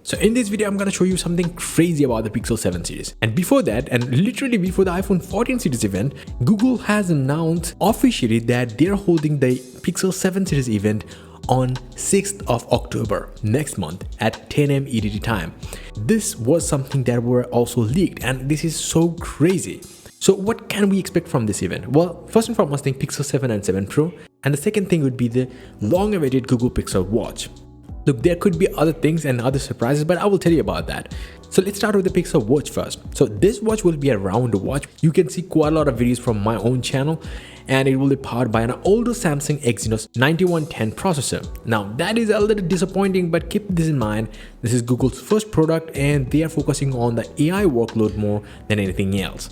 So in this video, I'm gonna show you something crazy about the Pixel 7 series. And before that, and literally before the iPhone 14 series event, Google has announced officially that they're holding the Pixel 7 series event on 6th of October next month at 10 a.m. EDT time. This was something that were also leaked, and this is so crazy. So what can we expect from this event? Well, first and foremost thing, Pixel 7 and 7 Pro, and the second thing would be the long-awaited Google Pixel Watch. Look, there could be other things and other surprises, but I will tell you about that. So let's start with the Pixel Watch first. So this watch will be a round watch. You can see quite a lot of videos from my own channel, and it will be powered by an older Samsung Exynos 9110 processor. Now that is a little disappointing, but keep this in mind. This is Google's first product and they are focusing on the AI workload more than anything else.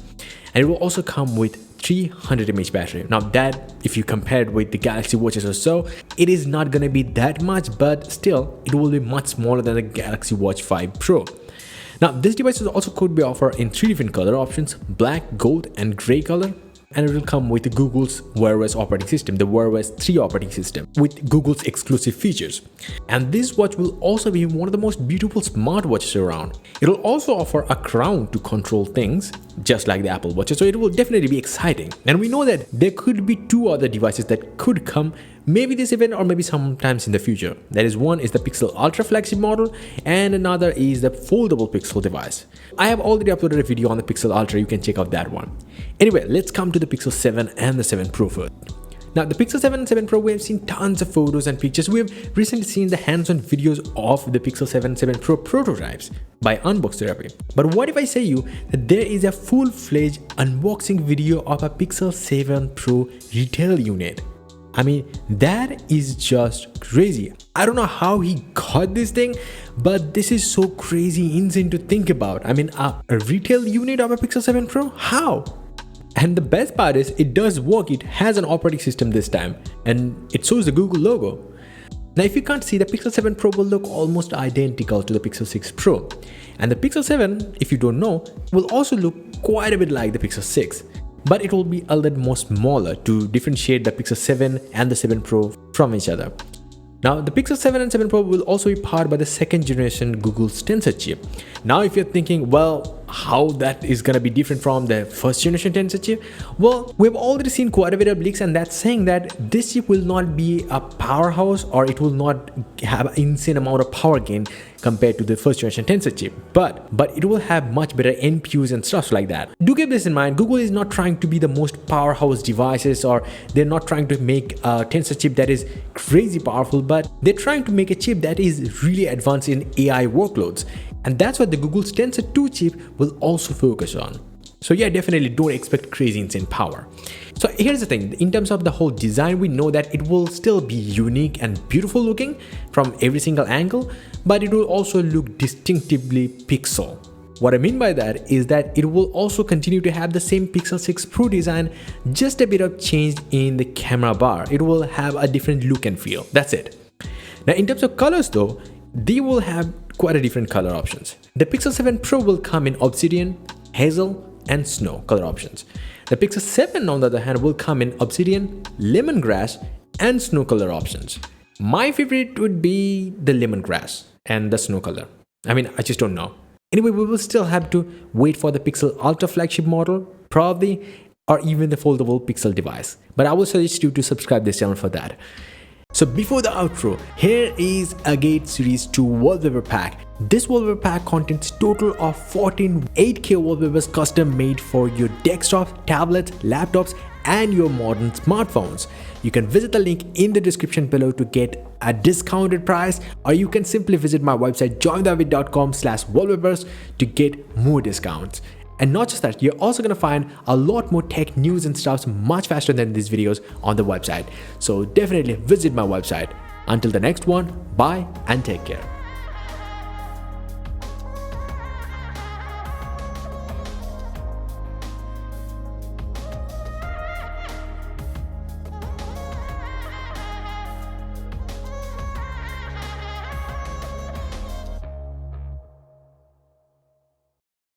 And it will also come with 300 mAh battery. Now that, if you compare it with the Galaxy Watches or so, it is not going to be that much, but still it will be much smaller than the Galaxy Watch 5 Pro. Now this device is also could be offered in 3 different color options: black, gold and gray color. And it will come with Google's Wear OS operating system, the Wear OS 3 operating system, with Google's exclusive features. And this watch will also be one of the most beautiful smartwatches around. It will also offer a crown to control things, just like the Apple Watch, so it will definitely be exciting. And we know that there could be 2 other devices that could come, maybe this event or maybe sometimes in the future. That is, one is the Pixel Ultra flagship model and another is the foldable Pixel device. I have already uploaded a video on the Pixel Ultra, you can check out that one. Anyway, let's come to the Pixel 7 and the 7 Pro first. Now the Pixel 7 and 7 Pro, we have seen tons of photos and pictures. We have recently seen the hands-on videos of the Pixel 7 and 7 Pro prototypes by Unbox Therapy. But what if I say you that there is a full-fledged unboxing video of a Pixel 7 Pro retail unit? I mean, that is just crazy. I don't know how he got this thing, but this is so crazy, insane to think about. I mean, a retail unit of a Pixel 7 Pro? How? And the best part is it does work. It has an operating system this time and it shows the Google logo. Now if you can't see, the Pixel 7 Pro will look almost identical to the Pixel 6 Pro. And the Pixel 7, if you don't know, will also look quite a bit like the Pixel 6. But it will be a little more smaller to differentiate the Pixel 7 and the 7 Pro from each other. Now the Pixel 7 and 7 Pro will also be powered by the 2nd generation Google Tensor chip. Now if you're thinking, well, how that is gonna be different from the 1st generation Tensor chip? Well, we've already seen quite a bit of leaks, and that's saying that this chip will not be a powerhouse, or it will not have an insane amount of power gain compared to the 1st generation Tensor chip, but it will have much better NPUs and stuff like that. Do keep this in mind. Google is not trying to be the most powerhouse devices, or they're not trying to make a Tensor chip that is crazy powerful, but they're trying to make a chip that is really advanced in AI workloads. And that's what the Google's Tensor 2 chip will also focus on. So yeah, definitely don't expect crazy insane power. So here's the thing, in terms of the whole design, we know that it will still be unique and beautiful looking from every single angle, but it will also look distinctively Pixel. What I mean by that is that it will also continue to have the same Pixel 6 Pro design, just a bit of change in the camera bar. It will have a different look and feel, that's it. Now in terms of colors though, they will have quite a different color options. The Pixel 7 Pro will come in Obsidian, Hazel and Snow color options. The Pixel 7 on the other hand will come in Obsidian, Lemongrass and Snow color options. My favorite would be the Lemongrass and the Snow color. I mean, I just don't know. Anyway, we will still have to wait for the Pixel Ultra flagship model, probably, or even the foldable Pixel device. But I will suggest you to subscribe this channel for that. So before the outro, here is a Gate Series 2 wallpaper pack. This wallpaper pack contains total of 14 8K wallpapers custom made for your desktops, tablets, laptops and your modern smartphones. You can visit the link in the description below to get a discounted price, or you can simply visit my website joindavid.com/wallpapers to get more discounts. And not just that, you're also going to find a lot more tech news and stuff much faster than these videos on the website. So definitely visit my website. Until the next one, bye and take care.